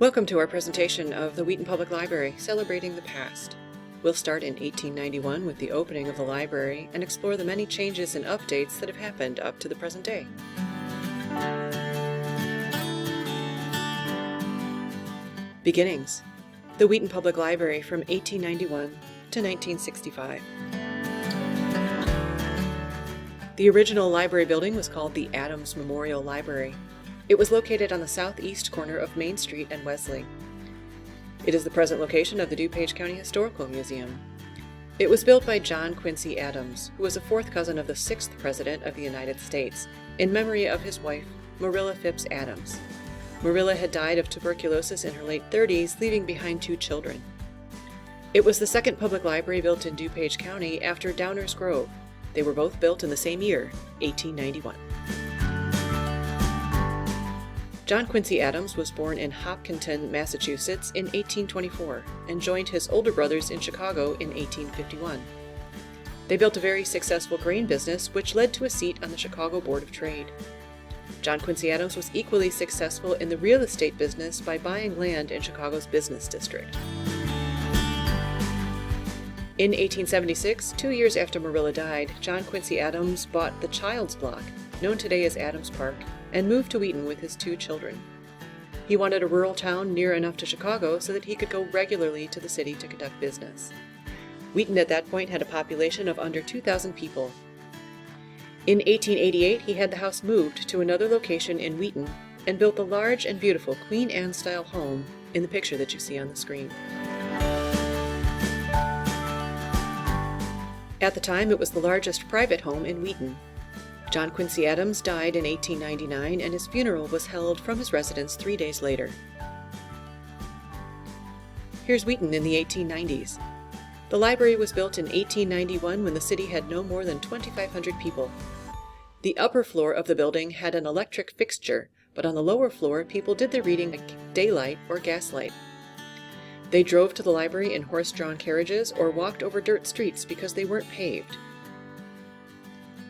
Welcome to our presentation of the Wheaton Public Library, Celebrating the Past. We'll start in 1891 with the opening of the library and explore the many changes and updates that have happened up to the present day. Beginnings. The Wheaton Public Library from 1891 to 1965. The original library building was called the Adams Memorial Library. It was located on the southeast corner of Main Street and Wesley. It is the present location of the DuPage County Historical Museum. It was built by John Quincy Adams, who was a fourth cousin of the 6th President of the United States, in memory of his wife, Marilla Phipps Adams. Marilla had died of tuberculosis in her late 30s, leaving behind 2 children. It was the second public library built in DuPage County after Downers Grove. They were both built in the same year, 1891. John Quincy Adams was born in Hopkinton, Massachusetts in 1824 and joined his older brothers in Chicago in 1851. They built a very successful grain business which led to a seat on the Chicago Board of Trade. John Quincy Adams was equally successful in the real estate business by buying land in Chicago's business district. In 1876, 2 years after Marilla died, John Quincy Adams bought the Child's Block, known today as Adams Park, and moved to Wheaton with his 2 children. He wanted a rural town near enough to Chicago so that he could go regularly to the city to conduct business. Wheaton at that point had a population of under 2,000 people. In 1888, he had the house moved to another location in Wheaton and built the large and beautiful Queen Anne-style home in the picture that you see on the screen. At the time, it was the largest private home in Wheaton. John Quincy Adams died in 1899, and his funeral was held from his residence 3 days later. Here's Wheaton in the 1890s. The library was built in 1891 when the city had no more than 2,500 people. The upper floor of the building had an electric fixture, but on the lower floor, people did their reading by daylight or gaslight. They drove to the library in horse-drawn carriages or walked over dirt streets because they weren't paved.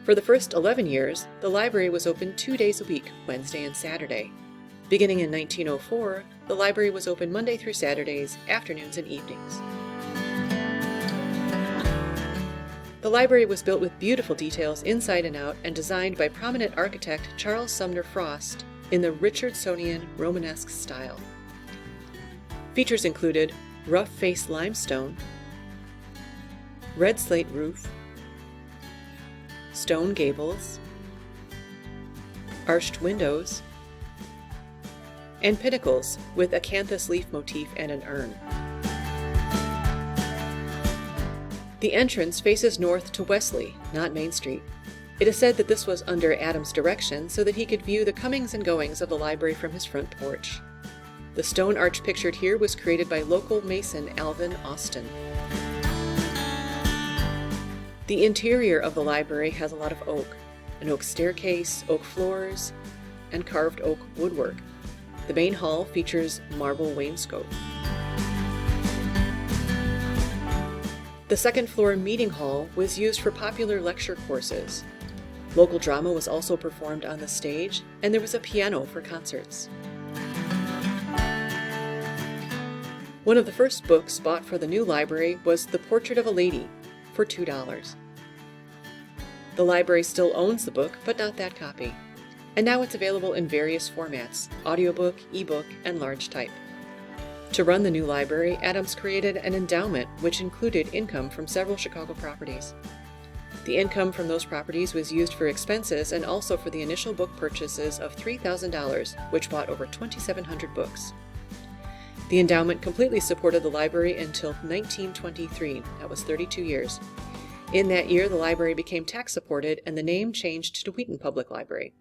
For the first 11 years, the library was open 2 days a week, Wednesday and Saturday. Beginning in 1904, the library was open Monday through Saturdays, afternoons and evenings. The library was built with beautiful details inside and out and designed by prominent architect Charles Sumner Frost in the Richardsonian Romanesque style. Features included rough-faced limestone, red slate roof, stone gables, arched windows, and pinnacles with a acanthus leaf motif and an urn. The entrance faces north to Wesley, not Main Street. It is said that this was under Adams' direction so that he could view the comings and goings of the library from his front porch. The stone arch pictured here was created by local mason Alvin Austin. The interior of the library has a lot of oak, an oak staircase, oak floors, and carved oak woodwork. The main hall features marble wainscot. The second floor meeting hall was used for popular lecture courses. Local drama was also performed on the stage, and there was a piano for concerts. One of the first books bought for the new library was The Portrait of a Lady, for $2. The library still owns the book, but not that copy. And now it's available in various formats: audiobook, ebook, and large type. To run the new library, Adams created an endowment which included income from several Chicago properties. The income from those properties was used for expenses and also for the initial book purchases of $3,000, which bought over 2,700 books. The endowment completely supported the library until 1923. That was 32 years. In that year, the library became tax-supported and the name changed to Wheaton Public Library.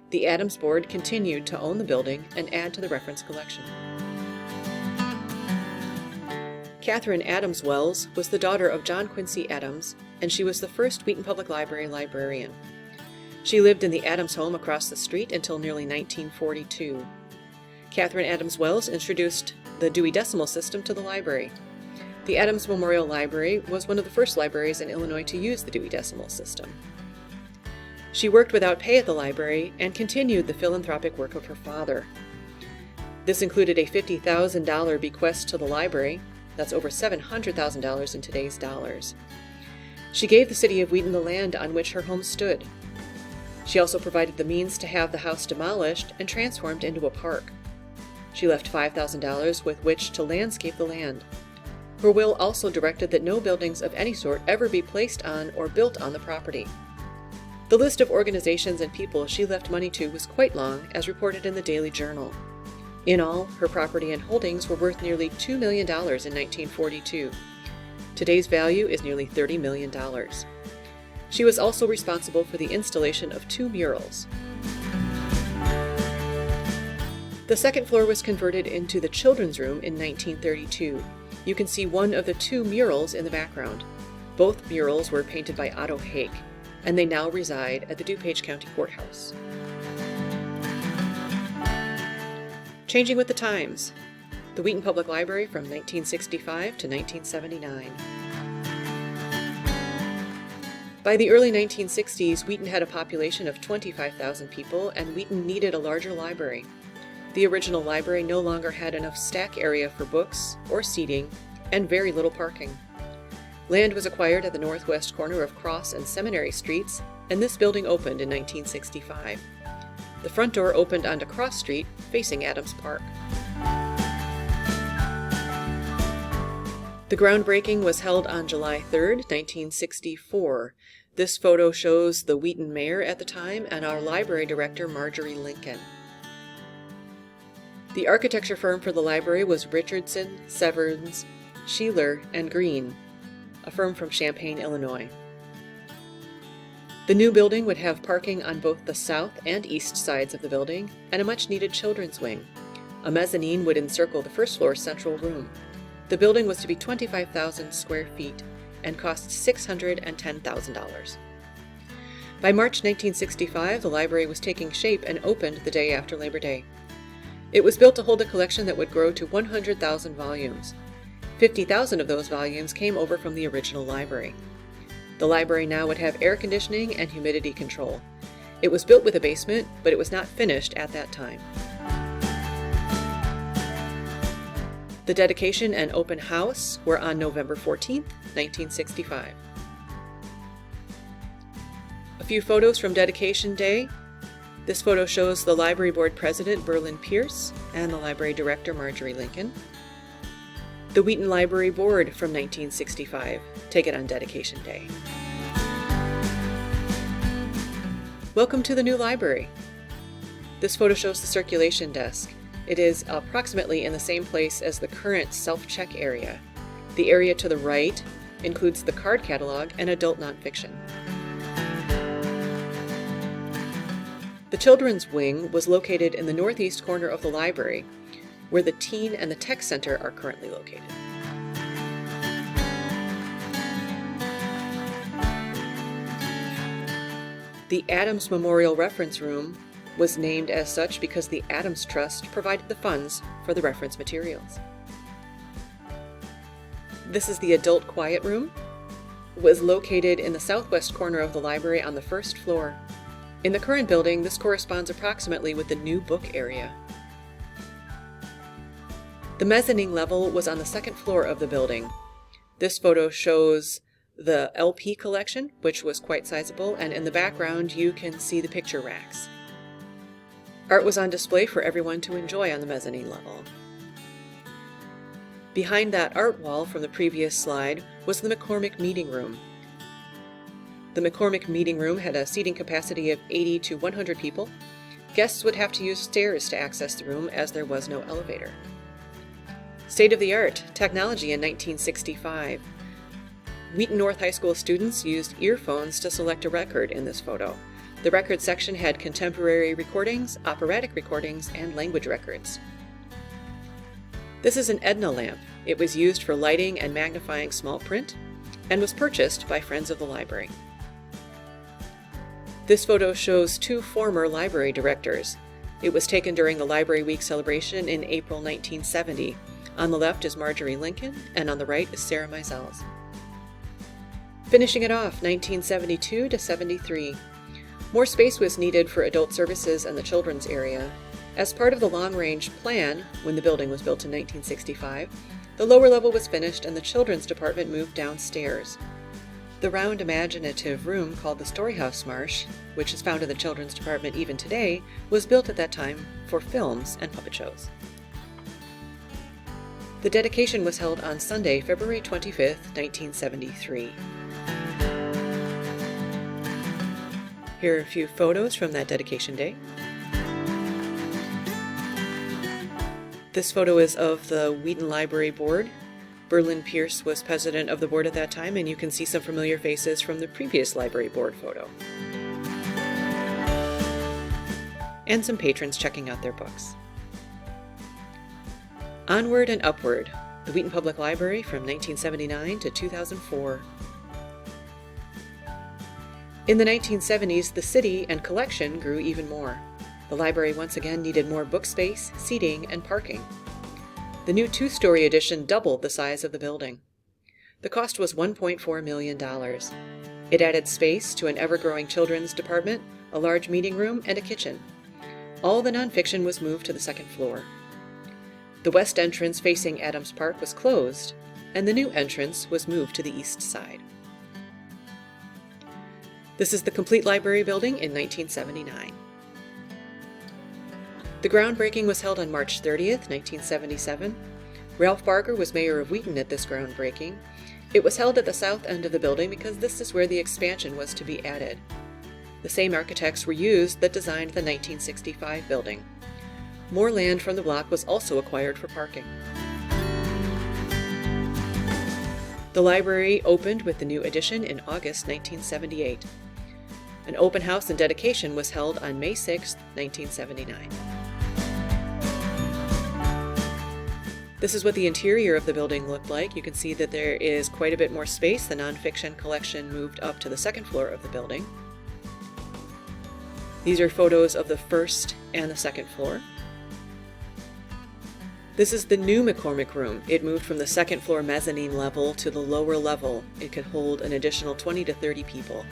The Adams Board continued to own the building and add to the reference collection. Catherine Adams Wells was the daughter of John Quincy Adams, and she was the first Wheaton Public Library librarian. She lived in the Adams home across the street until nearly 1942. Catherine Adams Wells introduced the Dewey Decimal System to the library. The Adams Memorial Library was one of the first libraries in Illinois to use the Dewey Decimal System. She worked without pay at the library and continued the philanthropic work of her father. This included a $50,000 bequest to the library. That's over $700,000 in today's dollars. She gave the city of Wheaton the land on which her home stood. She also provided the means to have the house demolished and transformed into a park. She left $5,000 with which to landscape the land. Her will also directed that no buildings of any sort ever be placed on or built on the property. The list of organizations and people she left money to was quite long, as reported in the Daily Journal. In all, her property and holdings were worth nearly $2 million in 1942. Today's value is nearly $30 million. She was also responsible for the installation of 2 murals. The second floor was converted into the children's room in 1932. You can see one of the 2 murals in the background. Both murals were painted by Otto Haake, and they now reside at the DuPage County Courthouse. Changing with the times. The Wheaton Public Library from 1965 to 1979. By the early 1960s, Wheaton had a population of 25,000 people, and Wheaton needed a larger library. The original library no longer had enough stack area for books or seating, and very little parking. Land was acquired at the northwest corner of Cross and Seminary Streets, and this building opened in 1965. The front door opened onto Cross Street, facing Adams Park. The groundbreaking was held on July 3, 1964. This photo shows the Wheaton mayor at the time and our library director, Marjorie Lincoln. The architecture firm for the library was Richardson, Severns, Sheeler, and Green, a firm from Champaign, Illinois. The new building would have parking on both the south and east sides of the building and a much-needed children's wing. A mezzanine would encircle the first floor central room. The building was to be 25,000 square feet and cost $610,000. By March 1965, the library was taking shape and opened the day after Labor Day. It was built to hold a collection that would grow to 100,000 volumes. 50,000 of those volumes came over from the original library. The library now would have air conditioning and humidity control. It was built with a basement, but it was not finished at that time. The dedication and open house were on November 14, 1965. A few photos from dedication day. This photo shows the library board president, Berlin Pierce, and the library director, Marjorie Lincoln. The Wheaton Library Board from 1965, taken on dedication day. Welcome to the new library. This photo shows the circulation desk. It is approximately in the same place as the current self-check area. The area to the right includes the card catalog and adult nonfiction. The children's wing was located in the northeast corner of the library, where the Teen and the Tech Center are currently located. The Adams Memorial Reference Room was named as such because the Adams Trust provided the funds for the reference materials. This is the Adult Quiet Room. It was located in the southwest corner of the library on the first floor. In the current building, this corresponds approximately with the new book area. The mezzanine level was on the second floor of the building. This photo shows the LP collection, which was quite sizable, and in the background you can see the picture racks. Art was on display for everyone to enjoy on the mezzanine level. Behind that art wall from the previous slide was the McCormick Meeting Room. The McCormick Meeting Room had a seating capacity of 80 to 100 people. Guests would have to use stairs to access the room as there was no elevator. State-of-the-art technology in 1965. Wheaton North High School students used earphones to select a record in this photo. The record section had contemporary recordings, operatic recordings, and language records. This is an Edna lamp. It was used for lighting and magnifying small print, and was purchased by friends of the library. This photo shows 2 former library directors. It was taken during the Library Week celebration in April 1970. On the left is Marjorie Lincoln, and on the right is Sarah Meisels. Finishing it off, 1972 to 73. More space was needed for adult services and the children's area. As part of the long-range plan, when the building was built in 1965, the lower level was finished and the children's department moved downstairs. The round imaginative room called the Storyhouse Marsh, which is found in the children's department even today, was built at that time for films and puppet shows. The dedication was held on Sunday, February 25, 1973. Here are a few photos from that dedication day. This photo is of the Wheaton Library Board. Berlin Pierce was president of the board at that time, and you can see some familiar faces from the previous library board photo. And some patrons checking out their books. Onward and Upward, the Wheaton Public Library from 1979 to 2004. In the 1970s, the city and collection grew even more. The library once again needed more book space, seating, and parking. The new two-story addition doubled the size of the building. The cost was $1.4 million. It added space to an ever-growing children's department, a large meeting room, and a kitchen. All the nonfiction was moved to the second floor. The west entrance facing Adams Park was closed, and the new entrance was moved to the east side. This is the complete library building in 1979. The groundbreaking was held on March 30th, 1977. Ralph Barger was mayor of Wheaton at this groundbreaking. It was held at the south end of the building because this is where the expansion was to be added. The same architects were used that designed the 1965 building. More land from the block was also acquired for parking. The library opened with the new addition in August 1978. An open house and dedication was held on May 6, 1979. This is what the interior of the building looked like. You can see that there is quite a bit more space. The nonfiction collection moved up to the second floor of the building. These are photos of the first and the second floor. This is the new McCormick Room. It moved from the second floor mezzanine level to the lower level. It could hold an additional 20 to 30 people.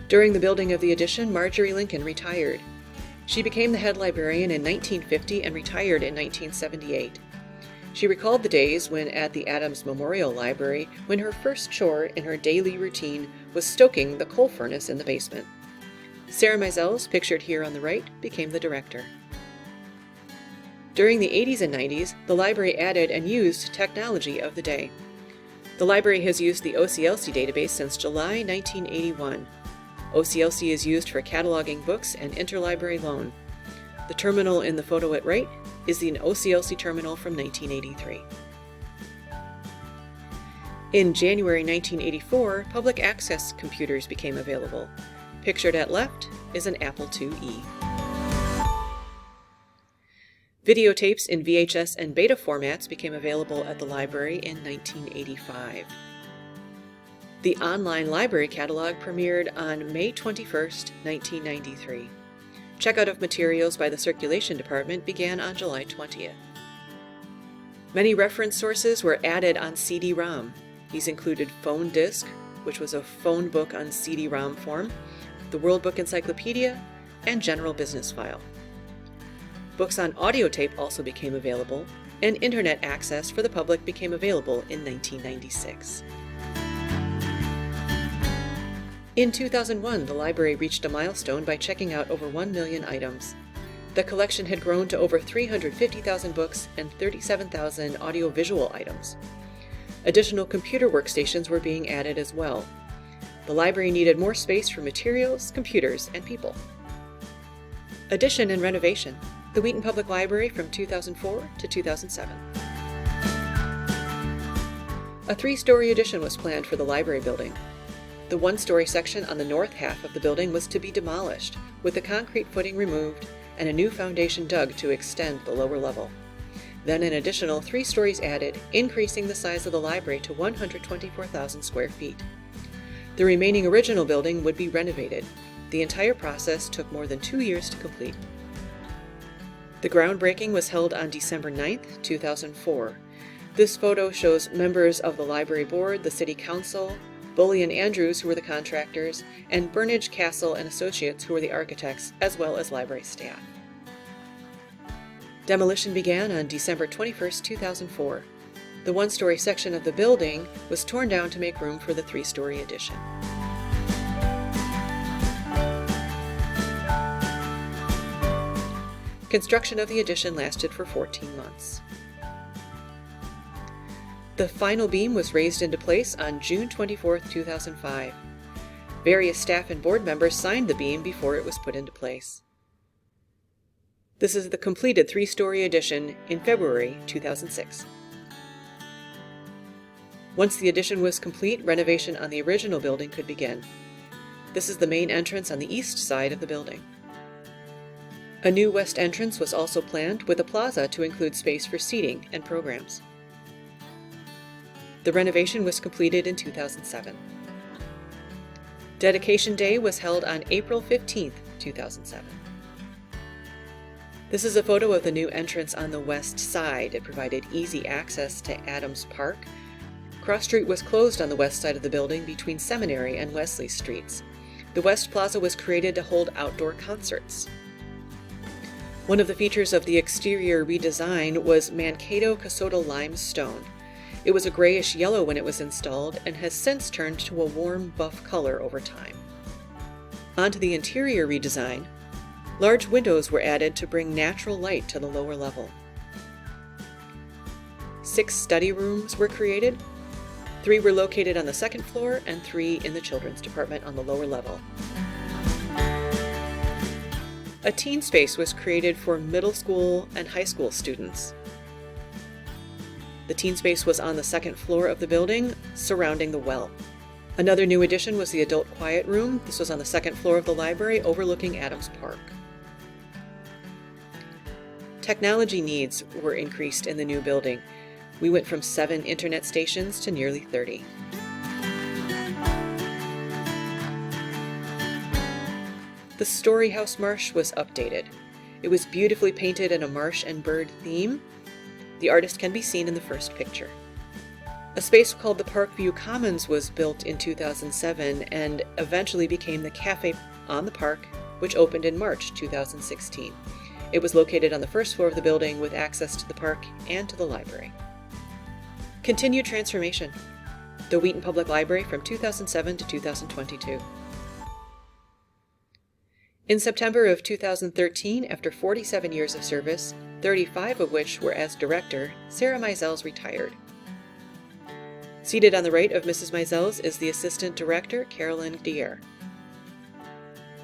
During the building of the addition, Marjorie Lincoln retired. She became the head librarian in 1950 and retired in 1978. She recalled the days when at the Adams Memorial Library, when her first chore in her daily routine was stoking the coal furnace in the basement. Sarah Mizels, pictured here on the right, became the director. During the 80s and 90s, the library added and used technology of the day. The library has used the OCLC database since July 1981. OCLC is used for cataloging books and interlibrary loan. The terminal in the photo at right is an OCLC terminal from 1983. In January 1984, public access computers became available. Pictured at left is an Apple IIe. Videotapes in VHS and beta formats became available at the library in 1985. The online library catalog premiered on May 21, 1993. Checkout of materials by the Circulation Department began on July 20th. Many reference sources were added on CD-ROM. These included Phone Disc, which was a phone book on CD-ROM form, the World Book Encyclopedia, and General Business File. Books on audio tape also became available, and Internet access for the public became available in 1996. In 2001, the library reached a milestone by checking out over 1 million items. The collection had grown to over 350,000 books and 37,000 audiovisual items. Additional computer workstations were being added as well. The library needed more space for materials, computers, and people. Addition and renovation. The Wheaton Public Library from 2004 to 2007. A 3-story addition was planned for the library building. The 1-story section on the north half of the building was to be demolished, with the concrete footing removed and a new foundation dug to extend the lower level. Then an additional 3 stories added, increasing the size of the library to 124,000 square feet. The remaining original building would be renovated. The entire process took more than 2 years to complete. The groundbreaking was held on December 9, 2004. This photo shows members of the library board, the city council, Bully and Andrews, who were the contractors, and Burnage, Castle and Associates, who were the architects, as well as library staff. Demolition began on December 21, 2004. The one-story section of the building was torn down to make room for the three-story addition. Construction of the addition lasted for 14 months. The final beam was raised into place on June 24, 2005. Various staff and board members signed the beam before it was put into place. This is the completed three-story addition in February 2006. Once the addition was complete, renovation on the original building could begin. This is the main entrance on the east side of the building. A new west entrance was also planned, with a plaza to include space for seating and programs. The renovation was completed in 2007. Dedication Day was held on April 15, 2007. This is a photo of the new entrance on the west side. It provided easy access to Adams Park. Cross Street was closed on the west side of the building between Seminary and Wesley Streets. The West Plaza was created to hold outdoor concerts. One of the features of the exterior redesign was Mankato Cassoto limestone. It was a grayish yellow when it was installed and has since turned to a warm buff color over time. Onto the interior redesign, large windows were added to bring natural light to the lower level. 6 study rooms were created. 3 were located on the second floor and 3 in the children's department on the lower level. A teen space was created for middle school and high school students. The teen space was on the second floor of the building, surrounding the well. Another new addition was the adult quiet room. This was on the second floor of the library, overlooking Adams Park. Technology needs were increased in the new building. We went from 7 internet stations to nearly 30. The Story House Marsh was updated. It was beautifully painted in a marsh and bird theme. The artist can be seen in the first picture. A space called the Parkview Commons was built in 2007 and eventually became the Cafe on the Park, which opened in March 2016. It was located on the first floor of the building with access to the park and to the library. Continued transformation. The Wheaton Public Library from 2007 to 2022. In September of 2013, after 47 years of service, 35 of which were as director, Sarah Mizels retired. Seated on the right of Mrs. Mizels is the assistant director, Carolyn Dier.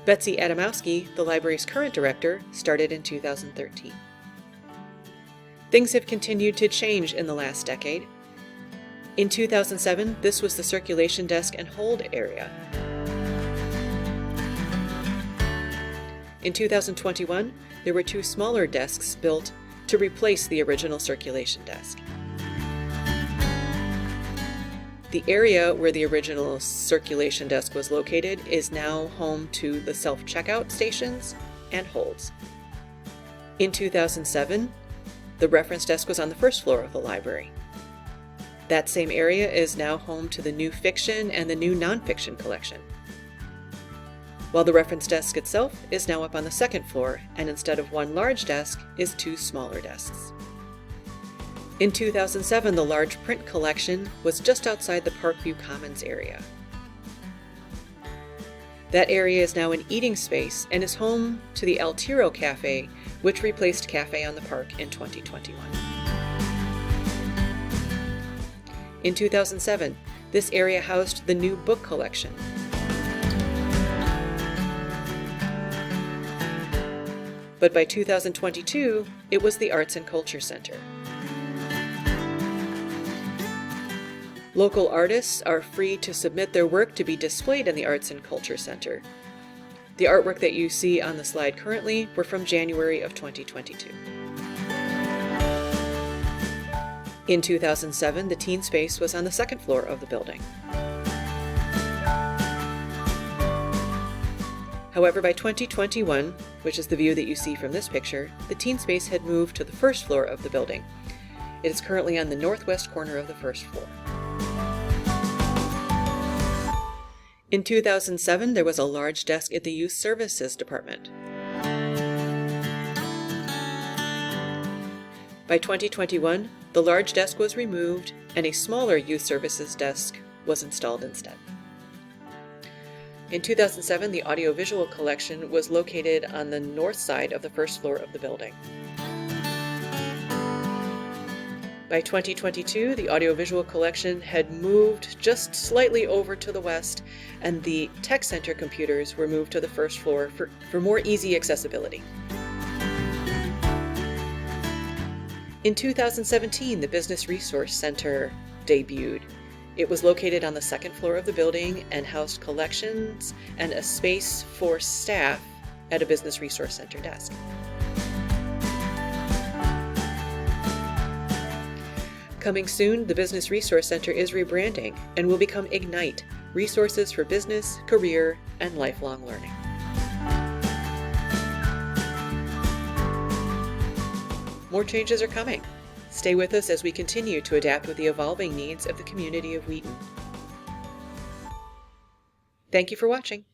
Betsy Adamowski, the library's current director, started in 2013. Things have continued to change in the last decade. In 2007, this was the circulation desk and hold area. In 2021, there were 2 smaller desks built to replace the original circulation desk. The area where the original circulation desk was located is now home to the self-checkout stations and holds. In 2007, the reference desk was on the first floor of the library. That same area is now home to the new fiction and the new nonfiction collection, while the reference desk itself is now up on the second floor, and instead of 1 large desk is 2 smaller desks. In 2007, the large print collection was just outside the Parkview Commons area. That area is now an eating space and is home to the El Tiro Cafe, which replaced Cafe on the Park in 2021. In 2007, this area housed the new book collection. But by 2022, it was the Arts and Culture Center. Local artists are free to submit their work to be displayed in the Arts and Culture Center. The artwork that you see on the slide currently were from January of 2022. In 2007, the teen space was on the second floor of the building. However, by 2021, which is the view that you see from this picture, the teen space had moved to the first floor of the building. It is currently on the northwest corner of the first floor. In 2007, there was a large desk at the Youth Services Department. By 2021, the large desk was removed and a smaller Youth Services desk was installed instead. In 2007, the audiovisual collection was located on the north side of the first floor of the building. By 2022, the audiovisual collection had moved just slightly over to the west, and the Tech Center computers were moved to the first floor for more easy accessibility. In 2017, the Business Resource Center debuted. It was located on the second floor of the building and housed collections and a space for staff at a Business Resource Center desk. Coming soon, the Business Resource Center is rebranding and will become Ignite, resources for business, career, and lifelong learning. More changes are coming. Stay with us as we continue to adapt with the evolving needs of the community of Wheaton. Thank you for watching.